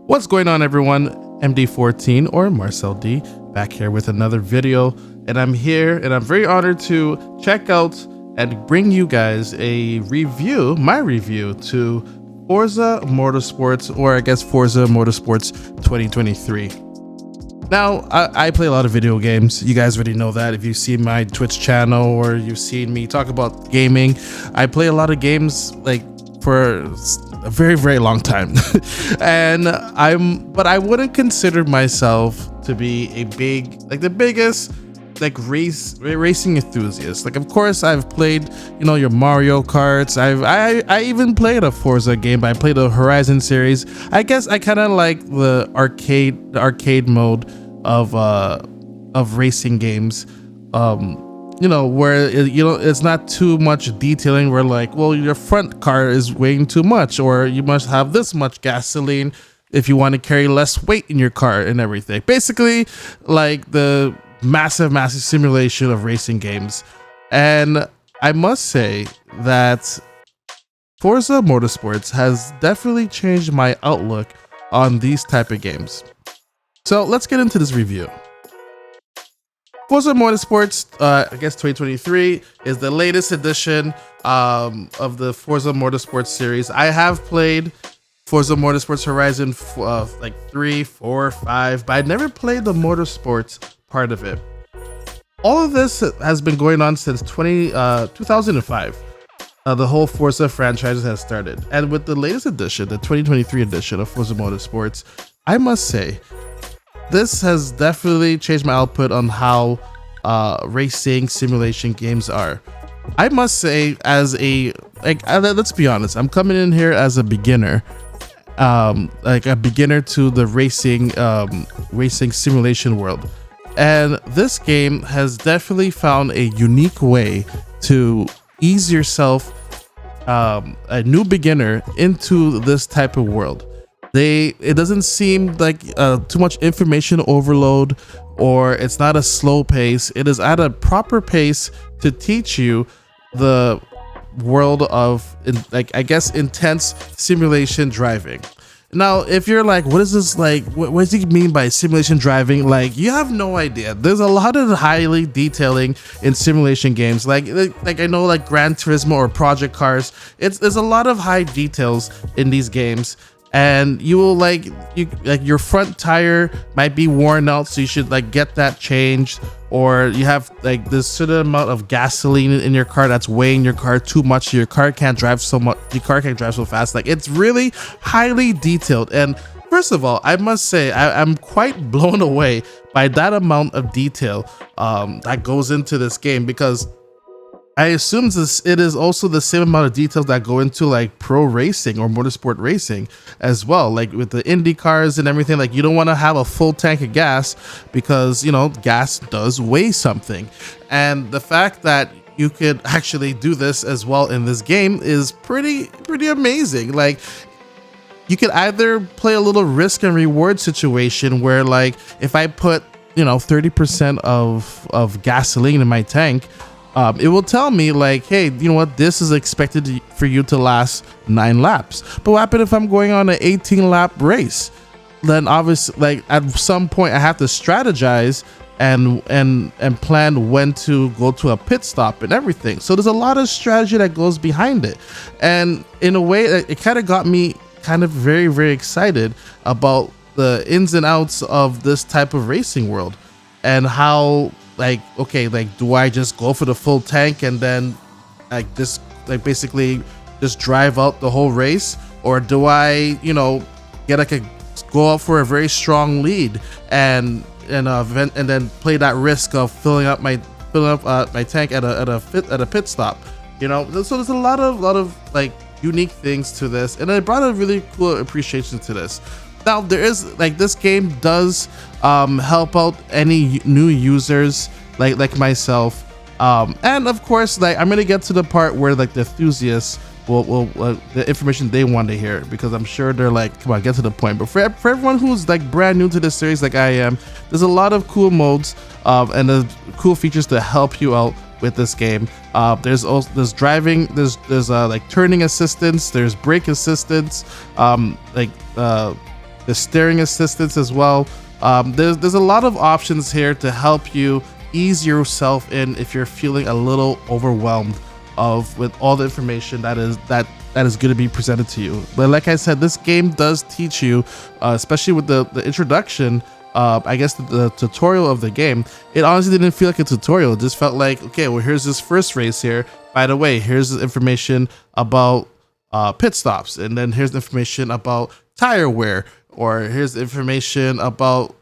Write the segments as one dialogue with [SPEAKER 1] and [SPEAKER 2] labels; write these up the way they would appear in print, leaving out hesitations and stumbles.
[SPEAKER 1] What's going on, everyone? MD14 or Marcel D back here with another video, and I'm here and I'm very honored to check out and bring you guys a review, my review to Forza Motorsports, or I guess Forza Motorsports 2023. Now, I play a lot of video games. You guys already know that if you've seen my Twitch channel or you've seen me talk about gaming. I play a lot of games like for a very, very long time. But I wouldn't consider myself to be a big, like the biggest like racing enthusiast. Like, of course I've played, you know, your Mario Karts. I even played a Forza game. I played the Horizon series. I guess I kind of like the arcade mode of racing games. You know, where it's not too much detailing, where like, well, your front car is weighing too much, or you must have this much gasoline if you want to carry less weight in your car and everything. Basically, like the massive simulation of racing games. And I must say that Forza Motorsports has definitely changed my outlook on these type of games. So let's get into this review. Forza Motorsports, I guess 2023 is the latest edition of the Forza Motorsports series. I have played Forza Motorsports Horizon like 3, 4, 5, but I never played the Motorsports part of it. All of this has been going on since 2005. The whole Forza franchise has started. And with the latest edition, the 2023 edition of Forza Motorsports, I must say, this has definitely changed my output on how racing simulation games are. I must say, as a let's be honest, I'm coming in here as a beginner, like a beginner to the racing simulation world, and this game has definitely found a unique way to ease yourself, a new beginner, into this type of world. It doesn't seem like too much information overload, or it's not a slow pace. It is at a proper pace to teach you the world of, like, I guess, intense simulation driving. Now, if you're like, what is this, like, what does he mean by simulation driving? Like, you have no idea. There's a lot of highly detailing in simulation games. Like I know, like Gran Turismo or Project Cars. There's a lot of high details in these games. And you will like your front tire might be worn out, so you should like get that changed, or you have like this certain amount of gasoline in your car that's weighing your car too much, so your car can't drive so much. Your car can't drive so fast. Like, it's really highly detailed. And first of all, I must say I'm quite blown away by that amount of detail that goes into this game, because I assume it is also the same amount of details that go into like pro racing or motorsport racing as well. Like with the Indy cars and everything, like you don't want to have a full tank of gas, because, you know, gas does weigh something. And the fact that you could actually do this as well in this game is pretty amazing. Like, you could either play a little risk and reward situation where, like, if I put, you know, 30% of gasoline in my tank, it will tell me like, hey, you know what, this is expected for you to last 9 laps. But what happens if I'm going on an 18-lap race? Then obviously, like, at some point I have to strategize and plan when to go to a pit stop and everything. So there's a lot of strategy that goes behind it. And in a way, it kind of got me kind of very, very excited about the ins and outs of this type of racing world, and how, like, okay, like, do I just go for the full tank and then like this, like, basically just drive out the whole race, or do I, you know, go out for a very strong lead and then play that risk of filling up my tank at a pit stop, you know? So there's a lot of like unique things to this, and it brought a really cool appreciation to this. Now, there is, like, this game does help out any new users like myself, and of course, like, I'm gonna get to the part where like the enthusiasts will the information they want to hear, because I'm sure they're like, come on, get to the point. But for everyone who's like brand new to this series like I am, there's a lot of cool modes and there's cool features to help you out with this game. There's driving, there's like turning assistance, there's brake assistance, the steering assistance as well. There's a lot of options here to help you ease yourself in if you're feeling a little overwhelmed with all the information that is going to be presented to you. But like I said, this game does teach you, especially with the introduction, I guess the tutorial of the game. It honestly didn't feel like a tutorial. It just felt like, okay, well, here's this first race here. By the way, here's the information about pit stops, and then here's the information about tire wear, or here's the information about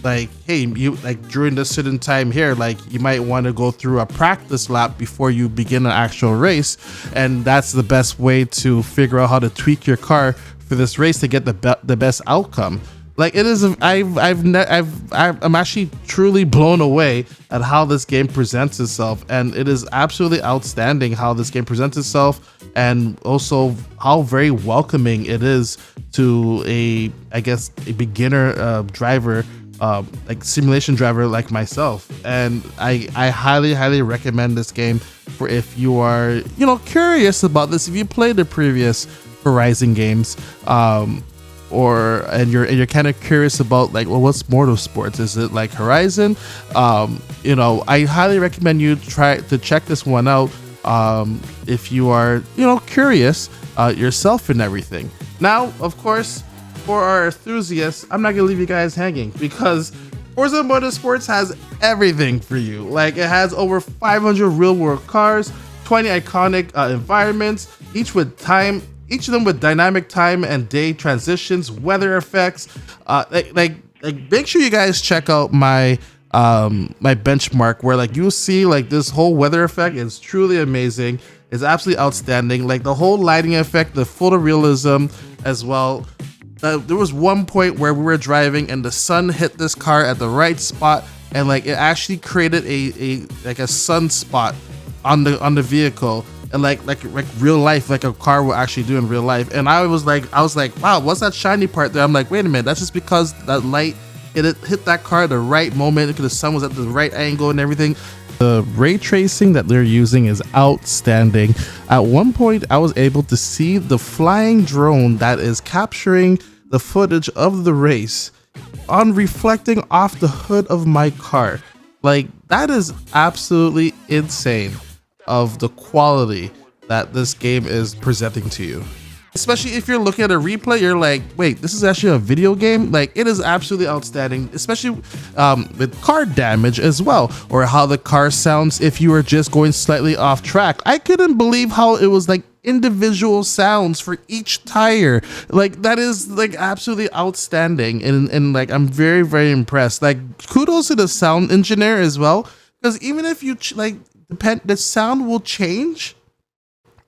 [SPEAKER 1] like, hey, you like during this certain time here, like you might want to go through a practice lap before you begin an actual race, and that's the best way to figure out how to tweak your car for this race to get the best outcome. Like, it is, I'm actually truly blown away at how this game presents itself, and it is absolutely outstanding how this game presents itself, and also how very welcoming it is to a beginner driver, like simulation driver like myself. And I highly recommend this game for if you are, curious about this, if you played the previous Horizon games, and you're kind of curious about, like, well, what's motorsports? Is it like Horizon? I highly recommend you try to check this one out if you are, curious yourself and everything. Now, of course, for our enthusiasts, I'm not gonna leave you guys hanging, because Forza Motorsports has everything for you. Like, it has over 500 real-world cars, 20 iconic environments, each of them with dynamic time and day transitions, weather effects. Make sure you guys check out my my benchmark, where like you'll see like this whole weather effect is truly amazing. It's absolutely outstanding. Like the whole lighting effect, the photorealism as well. There was one point where we were driving and the sun hit this car at the right spot, and like it actually created a sunspot on the vehicle. And like real life, like a car will actually do in real life. And I was like, wow, what's that shiny part there? I'm like, wait a minute, that's just because that light it hit that car at the right moment, because the sun was at the right angle and everything. The ray tracing that they're using is outstanding. At one point, I was able to see the flying drone that is capturing the footage of the race on reflecting off the hood of my car. Like, that is absolutely insane of the quality that this game is presenting to you. Especially if you're looking at a replay, you're like, wait, this is actually a video game? Like, it is absolutely outstanding, especially with car damage as well, or how the car sounds if you are just going slightly off track. I couldn't believe how it was like individual sounds for each tire. Like, that is like absolutely outstanding, and like I'm very impressed. Like, kudos to the sound engineer as well, because even if you the sound will change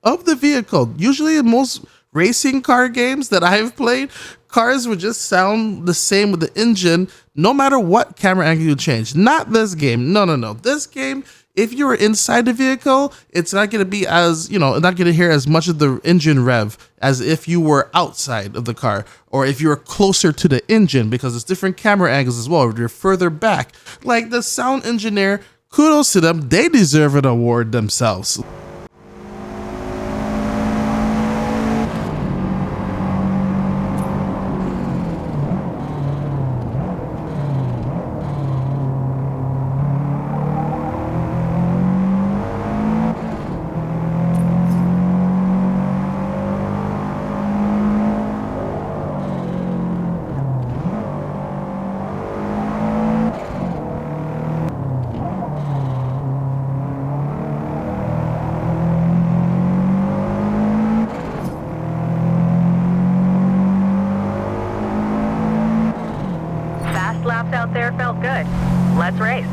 [SPEAKER 1] of the vehicle. Usually in most racing car games that I've played, cars would just sound the same with the engine no matter what camera angle you change. Not this game. No. This game, if you're inside the vehicle, it's not going to be as, not going to hear as much of the engine rev as if you were outside of the car, or if you were closer to the engine, because it's different camera angles as well, or you're further back. Like, the sound engineer, kudos to them. They deserve an award themselves.
[SPEAKER 2] Laps out there felt good. Let's race.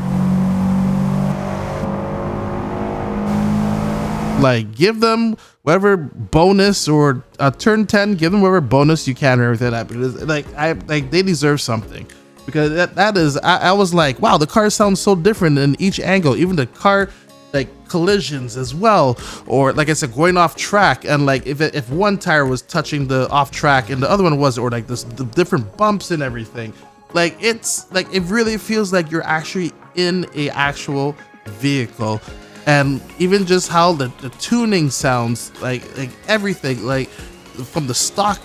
[SPEAKER 1] Like, give them whatever bonus, or turn 10, give them whatever bonus you can, or everything like that, because they deserve something, because that is, I was like, wow, the car sounds so different in each angle, even the car like collisions as well, or like I said, going off track, and like if one tire was touching the off track and the other one wasn't, or like the different bumps and everything. Like, it's like, it really feels like you're actually in a actual vehicle. And even just how the tuning sounds, like everything, like from stock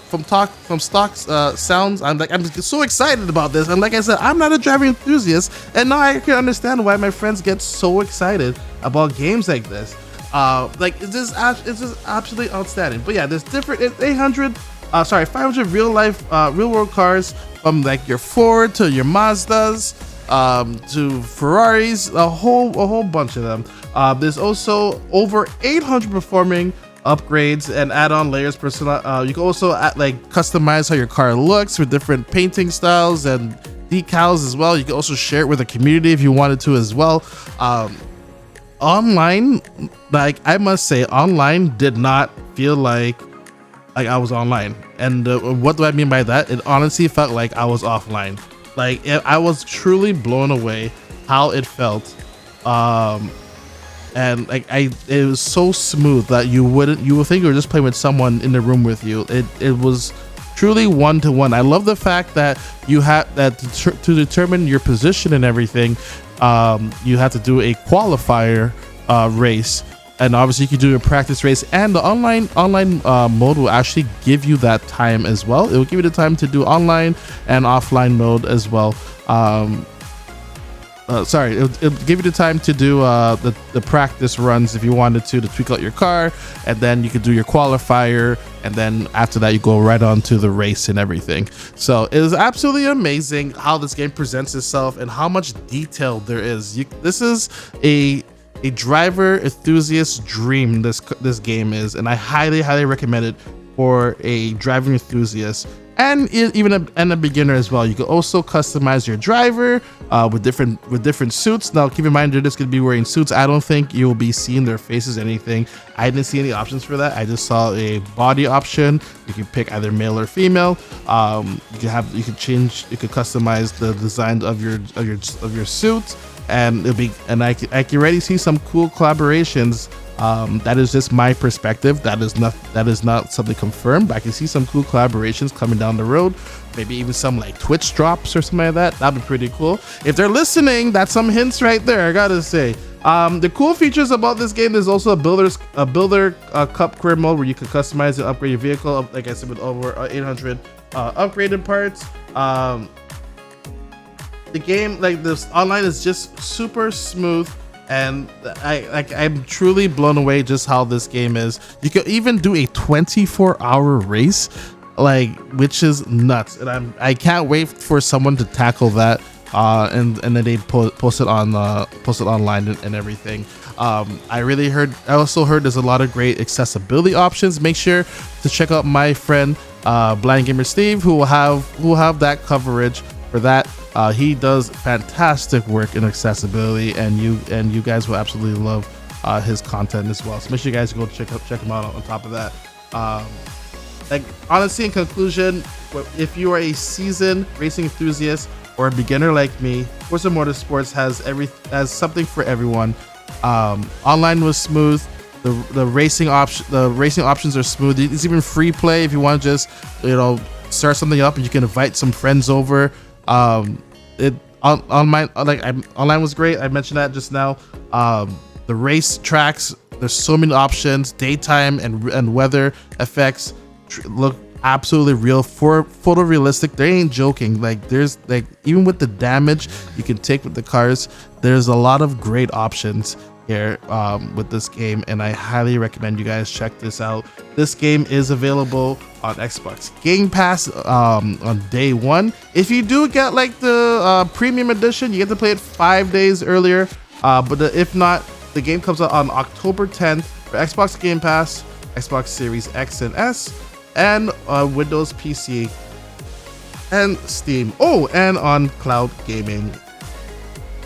[SPEAKER 1] sounds. I'm so excited about this. And like I said, I'm not a driving enthusiast, and now I can understand why my friends get so excited about games like this. It's just absolutely outstanding. But yeah, there's different 500 real world cars, from like your Ford to your Mazdas, to Ferraris, a whole bunch of them. There's also over 800 performing upgrades and add-on layers. You can also customize how your car looks with different painting styles and decals as well. You can also share it with the community if you wanted to as well. Online, I must say, online did not feel like I was online. And what do I mean by that? It honestly felt like I was offline. I was truly blown away how it felt. And it was so smooth that you would think you were just playing with someone in the room with you. It was truly one-to-one. I love the fact that you have that to determine your position and everything. You have to do a qualifier race, and obviously you can do a practice race, and the online mode will actually give you that time as well. It will give you the time to do online and offline mode as well. It'll give you the time to do the practice runs if you wanted to tweak out your car, and then you could do your qualifier, and then after that you go right on to the race and everything. So it is absolutely amazing how this game presents itself and how much detail there is. This is a driver enthusiast dream, this game is, and I highly recommend it for a driving enthusiast and even a beginner as well. You can also customize your driver with different suits. Now keep in mind, they're just going to be wearing suits. I don't think you'll be seeing their faces or anything. I didn't see any options for that. I just saw a body option. You can pick either male or female. You can customize the design of your suit, and I can already see some cool collaborations. That is just my perspective. That is not something confirmed, but I can see some cool collaborations coming down the road. Maybe even some like Twitch drops or something like that. That'd be pretty cool. If they're listening, that's some hints right there, I gotta say. The cool features about this game, there's also a builder cup career mode where you can customize and upgrade your vehicle, like I said, with over 800 upgraded parts. The game, like this online, is just super smooth, and I'm truly blown away just how this game is. You can even do a 24-hour race, which is nuts, and I can't wait for someone to tackle that, and then they post it online and everything. I also heard there's a lot of great accessibility options. Make sure to check out my friend Blind Gamer Steve, who will have that coverage for that. He does fantastic work in accessibility, and you guys will absolutely love his content as well. So make sure you guys go check him out on top of that. Honestly, in conclusion, if you are a seasoned racing enthusiast or a beginner like me, Forza Motorsports has something for everyone. Online was smooth. The racing options are smooth. It's even free play if you want to just start something up, and you can invite some friends over. Online was great. I mentioned that just now. The race tracks, there's so many options. Daytime and weather effects look absolutely real, photorealistic. They ain't joking. There's even with the damage you can take with the cars, there's a lot of great options here with this game, and I highly recommend you guys check this out. This game is available on Xbox Game Pass on day one. If you do get the premium edition, you get to play it 5 days earlier, but if not, the game comes out on October 10th for Xbox Game Pass, Xbox Series X and S, and Windows PC and Steam. Oh, and on cloud gaming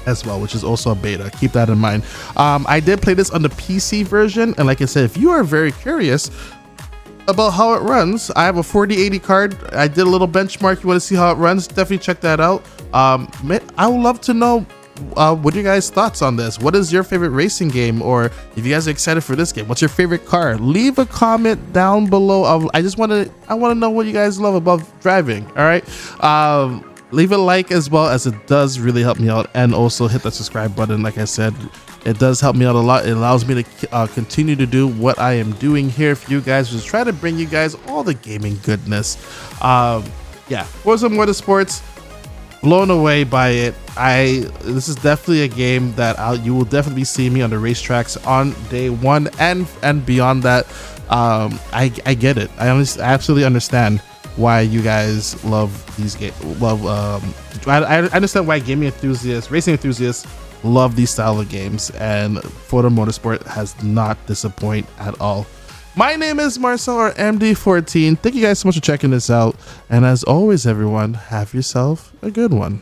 [SPEAKER 1] as well, which is also a beta. Keep that in mind. I did play this on the PC version, and like I said, if you are very curious about how it runs, I have a 4080 card. I did a little benchmark. You want to see how it runs, definitely check that out. I would love to know what are your guys' thoughts on this. What is your favorite racing game, or if you guys are excited for this game, what's your favorite car? Leave a comment down below. I want to know what you guys love about driving. All right, leave a like as well, as it does really help me out, and also hit that subscribe button. Like I said, It does help me out a lot. It allows me to continue to do what I am doing here for you guys, just try to bring you guys all the gaming goodness. Yeah, Forza Motorsports, blown away by it. This is definitely a game that you will definitely see me on the racetracks on day one and beyond that. I get it. I absolutely understand why you guys love these games. I understand why gaming enthusiasts, racing enthusiasts, love these style of games, and Forza Motorsport has not disappointed at all. My name is Marcel, or MD14. Thank you guys so much for checking this out, and as always, everyone, have yourself a good one.